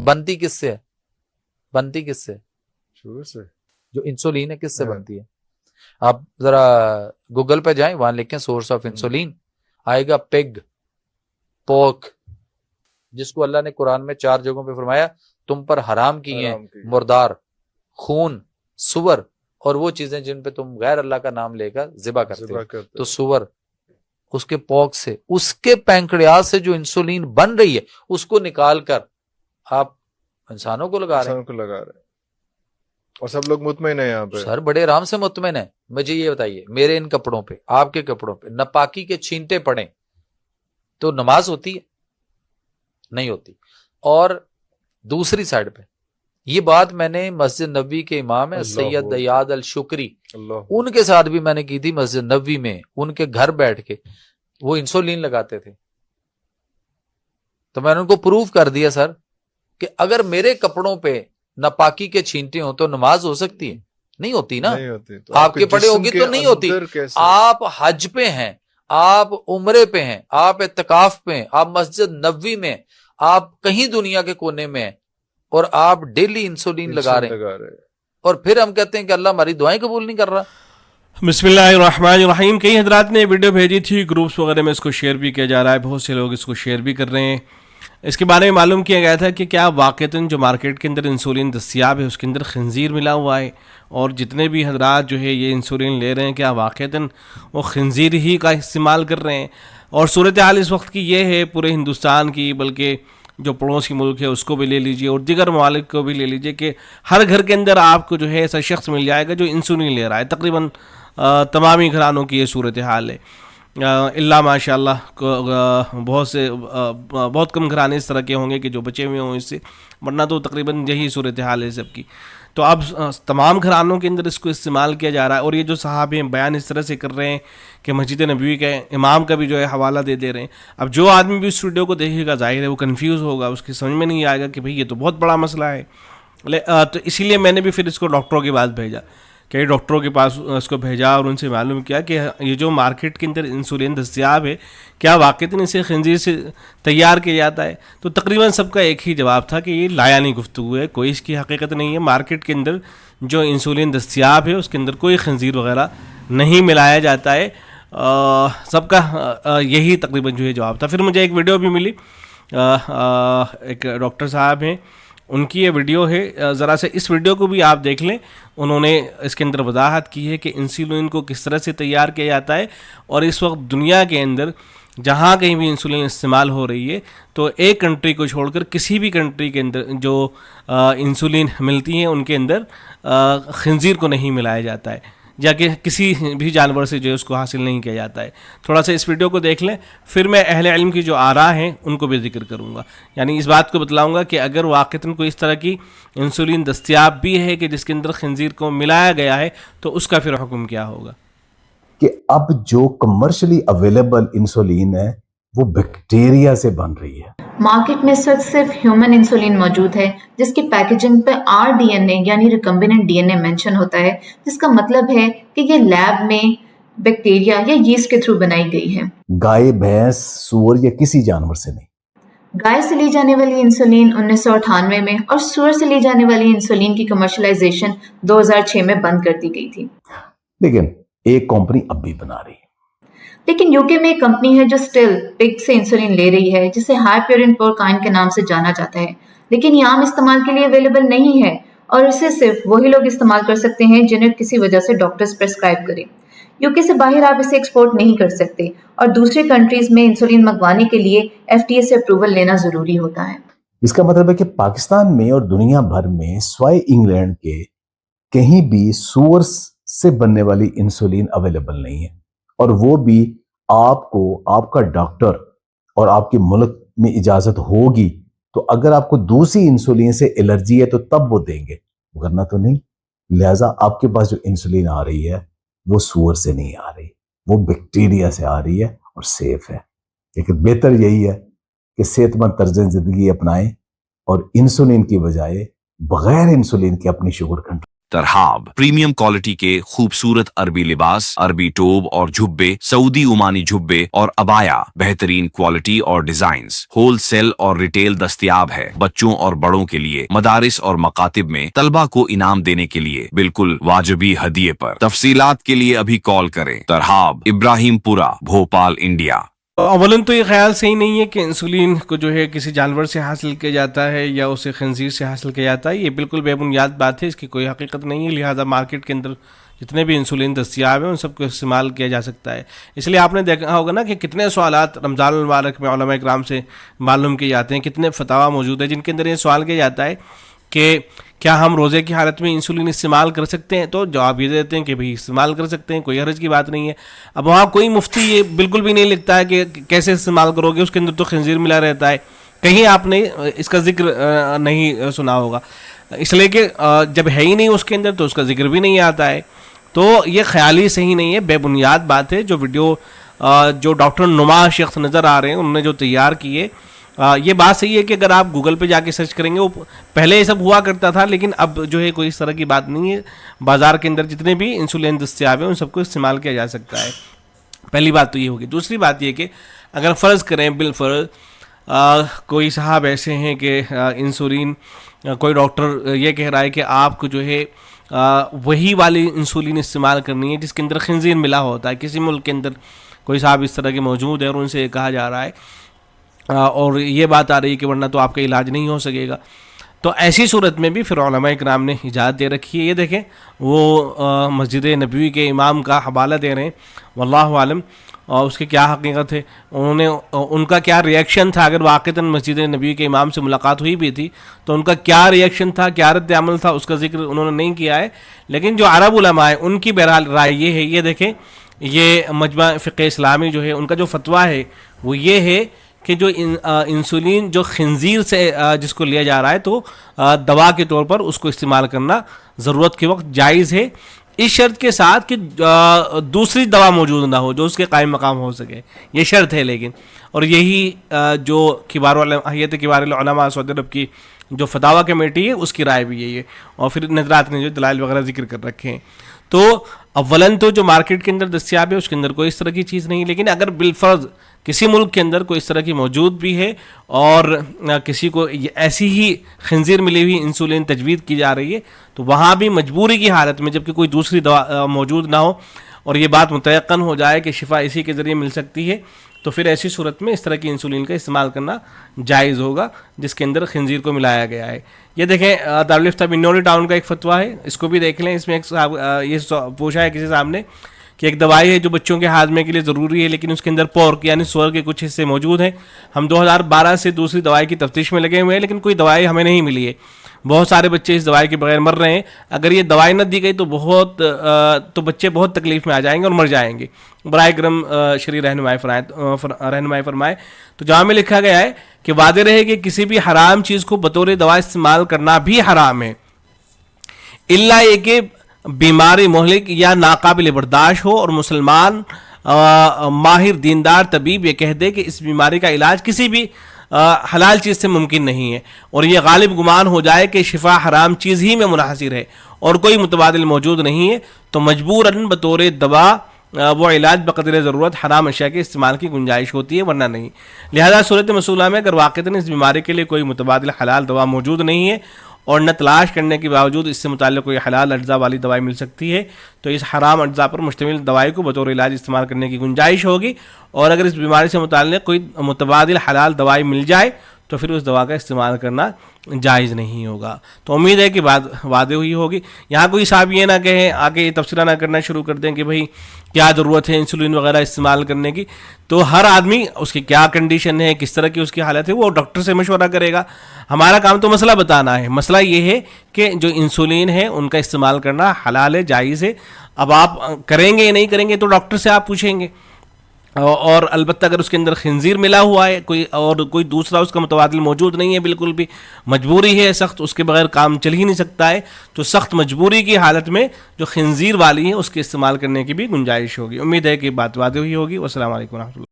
بنتی کس سے ہے؟ بنتی کس سے؟ شوگر سے. جو انسولین ہے کس سے بنتی ہے؟ آپ ذرا گوگل پہ جائیں، وہاں لکھیں سورس آف انسولین، آئے گا پگ، پورک، جس کو اللہ نے قرآن میں 4 جگہوں پہ فرمایا تم پر حرام کی ہیں، مردار، خون، سور اور وہ چیزیں جن پہ تم غیر اللہ کا نام لے کر ذبح کرتے ہو. تو سور، اس کے پوک سے، اس کے پینکریاس سے جو انسولین بن رہی ہے اس کو نکال کر آپ انسانوں کو لگا رہے ہیں. اور سب لوگ مطمئن ہیں یہاں پہ. سر بڑے آرام سے مطمئن ہیں. مجھے یہ بتائیے، میرے ان کپڑوں پہ، آپ کے کپڑوں پہ ناپاکی کے چھینٹے پڑیں تو نماز ہوتی ہے؟ نہیں ہوتی. اور دوسری سائڈ پہ یہ بات میں نے مسجد نبوی کے امام ہے سید دیاد الشکری، ان کے ساتھ بھی میں نے کی تھی مسجد نبوی میں، ان کے گھر بیٹھ کے. وہ انسولین لگاتے تھے تو میں نے ان کو پروف کر دیا سر کہ اگر میرے کپڑوں پہ ناپاکی کے چھینٹے ہوں تو نماز ہو سکتی ہے؟ نہیں ہوتی نا. آپ کے پڑے ہوگی تو نہیں ہوتی. آپ حج پہ ہیں، آپ عمرے پہ ہیں، آپ اعتکاف پہ ہیں، آپ مسجد نبوی میں، آپ کہیں دنیا کے کونے میں ہیں اور آپ ڈیلی انسولین لگا رہے ہیں، اور پھر ہم کہتے ہیں کہ اللہ ہماری دعائیں قبول نہیں کر رہا. بسم اللہ الرحمن الرحیم. کئی حضرات نے ویڈیو بھیجی تھی، گروپس وغیرہ میں اس کو شیئر بھی کیا جا رہا ہے، بہت سے لوگ اس کو شیئر بھی کر رہے ہیں. اس کے بارے میں معلوم کیا گیا تھا کہ کیا واقعتاً جو مارکیٹ کے اندر انسولین دستیاب ہے اس کے اندر خنزیر ملا ہوا ہے، اور جتنے بھی حضرات جو ہے یہ انسولین لے رہے ہیں کیا واقعتاً وہ خنزیر ہی کا استعمال کر رہے ہیں. اور صورتحال اس وقت کی یہ ہے پورے ہندوستان کی، بلکہ جو پڑوسی ملک ہے اس کو بھی لے لیجئے اور دیگر ممالک کو بھی لے لیجئے، کہ ہر گھر کے اندر آپ کو جو ہے ایسا شخص مل جائے گا جو انسولین لے رہا ہے. تقریباً تمامی گھرانوں کی یہ صورتحال ہے، اللہ ماشاء اللہ بہت کم گھرانے اس طرح کے ہوں گے کہ جو بچے ہوئے ہوں اس سے، ورنہ تو تقریباً یہی صورتحال ہے سب کی. تو اب تمام گھرانوں کے اندر اس کو استعمال کیا جا رہا ہے. اور یہ جو صحابہ ہیں بیان اس طرح سے کر رہے ہیں کہ مسجد نبوی کے امام کا بھی جو ہے حوالہ دے رہے ہیں. اب جو آدمی بھی اس ویڈیو کو دیکھے گا ظاہر ہے وہ کنفیوز ہوگا، اس کی سمجھ میں نہیں آئے گا کہ بھئی یہ تو بہت بڑا مسئلہ ہے. تو اسی لیے میں نے بھی پھر اس کو ڈاکٹروں کے پاس بھیجا، کئی ڈاکٹروں کے پاس اس کو بھیجا اور ان سے معلوم کیا کہ یہ جو مارکیٹ کے اندر انسولین دستیاب ہے کیا واقعتاً اسے خنزیر سے تیار کیا جاتا ہے. تو تقریباً سب کا ایک ہی جواب تھا کہ یہ لایانی گفتگو ہے، کوئی اس کی حقیقت نہیں ہے. مارکیٹ کے اندر جو انسولین دستیاب ہے اس کے اندر کوئی خنزیر وغیرہ نہیں ملایا جاتا ہے. سب کا یہی تقریباً جو ہے جواب تھا. پھر مجھے ایک ویڈیو بھی ملی، ایک ڈاکٹر صاحب ہیں، ان کی یہ ویڈیو ہے، ذرا سے اس ویڈیو کو بھی آپ دیکھ لیں. انہوں نے اس کے اندر وضاحت کی ہے کہ انسولین کو کس طرح سے تیار کیا جاتا ہے، اور اس وقت دنیا کے اندر جہاں کہیں بھی انسولین استعمال ہو رہی ہے تو ایک کنٹری کو چھوڑ کر کسی بھی کنٹری کے اندر جو انسولین ملتی ہیں ان کے اندر خنزیر کو نہیں ملایا جاتا ہے، یا کہ کسی بھی جانور سے جو ہے اس کو حاصل نہیں کیا جاتا ہے. تھوڑا سا اس ویڈیو کو دیکھ لیں، پھر میں اہل علم کی جو آراء ہیں ان کو بھی ذکر کروں گا. یعنی اس بات کو بتلاؤں گا کہ اگر واقعتاً کوئی اس طرح کی انسولین دستیاب بھی ہے کہ جس کے اندر خنزیر کو ملایا گیا ہے تو اس کا پھر حکم کیا ہوگا. کہ اب جو کمرشلی اویلیبل انسولین ہے وہ بیکٹیریا سے بن رہی ہے. مارکیٹ میں صرف ہیومن انسولین موجود ہے جس کی پیکیجنگ پہ RDNA یعنی ریکمبیننٹ DNA مینشن ہوتا ہے، جس کا مطلب ہے کہ یہ لیب میں بیکٹیریا یا ییسٹ کے تھرو بنائی گئی ہے. گائے، بھینس، سور یا کسی جانور سے نہیں. گائے سے لی جانے والی انسولین 1998 میں اور سور سے لی جانے والی انسولین کی کمرشلائزیشن 2006 میں بند کر دی گئی تھی. لیکن ایک کمپنی اب بھی بنا رہی ہے. لیکن UK میں ایک کمپنی ہے جو سٹل پگ سے انسولین لے رہی ہے، جسے ہائی پیورین پورکائن کے نام سے جانا جاتا ہے، لیکن یہ عام استعمال کے لیے اویلیبل نہیں ہے اور اسے صرف وہی لوگ استعمال کر سکتے ہیں جنہیں کسی وجہ سے ڈاکٹرز پرسکرائب کریں. UK سے باہر آپ اسے ایکسپورٹ نہیں کر سکتے اور دوسری کنٹریز میں انسولین منگوانے کے لیے FDA سے اپروول لینا ضروری ہوتا ہے. اس کا مطلب ہے کہ پاکستان میں اور دنیا بھر میں سوائے انگلینڈ کے کہیں بھی سورس سے بننے والی انسولین اویلیبل نہیں ہے، اور وہ بھی آپ کو آپ کا ڈاکٹر اور آپ کے ملک میں اجازت ہوگی تو اگر آپ کو دوسری انسولین سے الرجی ہے تو تب وہ دیں گے، ورنہ تو نہیں. لہٰذا آپ کے پاس جو انسولین آ رہی ہے وہ سور سے نہیں آ رہی، وہ بیکٹیریا سے آ رہی ہے اور سیف ہے. لیکن بہتر یہی ہے کہ صحت مند طرز زندگی اپنائیں اور انسولین کی بجائے بغیر انسولین کے اپنی شوگر کنٹرول तरहाब प्रीमियम क्वालिटी के खूबसूरत अरबी लिबास, अरबी टोब और झुब्बे, सऊदी उमानी झुब्बे और अबाया, बेहतरीन क्वालिटी और डिजाइन्स, होलसेल और रिटेल दस्तयाब है। बच्चों और बड़ों के लिए मदारिस और मकातिब में तलबा को इनाम देने के लिए बिल्कुल वाजिबी हदिये पर। तफसीलात के लिए अभी कॉल करें। तरहाब, इब्राहिमपुरा, भोपाल, इंडिया। अवलन तो ये ख्याल सही नहीं है कि इंसुलिन को जो है किसी जानवर से हासिल किया जाता है या उसे खंजीर से हासिल किया जाता है। ये बिल्कुल बेबुनियाद बात है, इसकी कोई हकीकत नहीं है। लिहाजा मार्केट के अंदर जितने भी इंसुलिन दस्तियाब हैं उन सबको इस्तेमाल किया जा सकता है। इसलिए आपने देखा होगा ना कि कितने सवालात रमज़ान मुबारक में उलमा इकराम से मालूम किए जाते हैं, कितने फतवा मौजूद है जिनके अंदर ये सवाल किया जाता है कि क्या हम रोज़े की हालत में इंसुलिन इस्तेमाल कर सकते हैं। तो जवाब ये देते हैं कि भाई इस्तेमाल कर सकते हैं, कोई हर्ज की बात नहीं है। अब वहाँ कोई मुफ्ती ये बिल्कुल भी नहीं लिखता है कि कैसे इस्तेमाल करोगे, उसके अंदर तो खंजीर मिला रहता है। कहीं आपने इसका जिक्र नहीं सुना होगा, इसलिए कि जब है ही नहीं उसके अंदर तो उसका जिक्र भी नहीं आता है। तो ये ख्याल ही सही नहीं है, बेबुनियाद बात है। जो वीडियो जो डॉक्टर नुमा शख्स नज़र आ रहे हैं उन्होंने जो तैयार किए, ये बात सही है कि अगर आप गूगल पे जाके सर्च करेंगे, वो पहले ये सब हुआ करता था, लेकिन अब जो है कोई इस तरह की बात नहीं है। बाज़ार के अंदर जितने भी इंसुलिन दस्तियाब हैं उन सबको इस्तेमाल किया जा सकता है। पहली बात तो ये होगी। दूसरी बात ये कि अगर फ़र्ज़ करें बिलफर्ज कोई साहब ऐसे हैं कि इंसुलिन कोई डॉक्टर ये कह रहा है कि आपको जो है वही वाली इंसुलिन इस्तेमाल करनी है जिसके अंदर खंजीर मिला होता है। किसी मुल्क के अंदर कोई साहब इस तरह के मौजूद है और उनसे कहा जा रहा है और ये बात आ रही है कि वरना तो आपका इलाज नहीं हो सकेगा। तो ऐसी सूरत में भी फिर उलमा इकराम ने इजाज़त दे रखी है। ये देखें वो मस्जिद नबवी के इमाम का हवाला दे रहे हैं, वल्लाहु आलम और उसकी क्या हकीकत है, उन्होंने उनका क्या रिएक्शन था। अगर वाक़तन मस्जिद नबवी के इमाम से मुलाकात हुई भी थी तो उनका क्या रिएक्शन था, क्या रद्द अमल था, उसका जिक्र उन्होंने नहीं किया है। लेकिन जो अरब उलमा है उनकी बहरहाल राय ये है, ये देखें ये मजमा फ़िक़्ह इस्लामी जो है उनका जो फतवा है वो ये है कि जो इंसुलिन जो खंजीर से जिसको लिया जा रहा है तो दवा के तौर पर उसको इस्तेमाल करना ज़रूरत के वक्त जायज़ है, इस शर्त के साथ कि दूसरी दवा मौजूद ना हो जो उसके कायम मकाम हो सके। ये शर्त है। लेकिन और यही जो हैयत किबार उलमा सऊदी अरब की जो फतावा कमेटी है उसकी राय भी यही है। और फिर नज़रात ने जो दलाइल वगैरह जिक्र कर रखे हैं। तो अव्वलन तो जो मार्केट के अंदर दस्तियाब है उसके अंदर कोई इस तरह की चीज़ नहीं। लेकिन अगर बिलफर्ज किसी मुल्क के अंदर कोई इस तरह की मौजूद भी है और किसी को ऐसी ही खंजीर मिली हुई इंसुलिन तजवीज़ की जा रही है तो वहाँ भी मजबूरी की हालत में, जबकि कोई दूसरी दवा मौजूद ना हो और ये बात मुतयक्कन हो जाए कि शिफा इसी के ज़रिए मिल सकती है, तो फिर ऐसी सूरत में इस तरह की इंसुलिन का इस्तेमाल करना जायज़ होगा जिसके अंदर खंजीर को मिलाया गया है। ये देखें दारुल इफ्ता बिन्नौरी टाउन का एक फतवा है, इसको भी देख लें। इसमें ये पूछा है किसी सामने कि एक दवाई है जो बच्चों के हाजमे के लिए ज़रूरी है लेकिन उसके अंदर पोर्क यानी सुअर के कुछ हिस्से मौजूद हैं। हम 2012 से दूसरी दवाई की तफ्तीश में लगे हुए हैं लेकिन कोई दवाई हमें नहीं मिली है। बहुत सारे बच्चे इस दवाई के बगैर मर रहे हैं। अगर ये दवाई न दी गई तो बच्चे बहुत तकलीफ़ में आ जाएंगे और मर जाएंगे। बराए करम शरी रहनुमाई फरमाए। तो जहाँ में लिखा गया है कि वादे रहे कि किसी भी हराम चीज़ को बतौर दवा इस्तेमाल करना भी हराम है, इल्ला ये कि बीमारी मोहलिक या नाकाबिल बर्दाश्त हो और मुसलमान माहिर दीनदार तबीब ये कह दे कि इस बीमारी का इलाज किसी भी हलाल चीज़ से मुमकिन नहीं है और ये गालिब गुमान हो जाए कि शिफा हराम चीज़ ही में मुनहसिर है और कोई मुतबादिल मौजूद नहीं है, तो मजबूरन बतौर दवा वो इलाज बक़दर ज़रूरत हराम अशिया के इस्तेमाल की गुंजाइश होती है, वरना नहीं। लिहाजा सूरत मसूला में अगर वाक़तन इस बीमारी के लिए कोई मुतबादिल हलाल दवा मौजूद नहीं है और न तलाश करने के बावजूद इससे मुताल्लिक़ कोई हलाल अज्जा वाली दवाई मिल सकती है तो इस हराम अज्जा पर मुश्तमिल दवाई को बतौर इलाज इस्तेमाल करने की गुंजाइश होगी। और अगर इस बीमारी से मुताल्लिक़ कोई मुतबादिल हलाल दवाई मिल जाए तो फिर उस दवा का इस्तेमाल करना जायज़ नहीं होगा। तो उम्मीद है कि बात वादे हुई होगी। यहाँ कोई साहब ये ना कहें आके ये तबसरा ना करना शुरू कर दें कि भाई क्या ज़रूरत है इंसुलिन वगैरह इस्तेमाल करने की। तो हर आदमी उसकी क्या कंडीशन है, किस तरह की उसकी हालत है, वो डॉक्टर से मशवरा करेगा। हमारा काम तो मसला बताना है। मसला ये है कि जो इंसुलिन है उनका इस्तेमाल करना हलाल है, जायज़ है। अब आप करेंगे या नहीं करेंगे तो डॉक्टर से आप पूछेंगे। और अलबत्ता अगर उसके अंदर खंजीर मिला हुआ है कोई दूसरा उसका मुतबादिल मौजूद नहीं है, बिल्कुल भी मजबूरी है सख्त, उसके बगैर काम चल ही नहीं सकता है, तो सख्त मजबूरी की हालत में जो खंजीर वाली है उसके इस्तेमाल करने की भी गुंजाइश होगी। उम्मीद है कि बात वादे हुई होगी। अस्सलाम वालेकुम।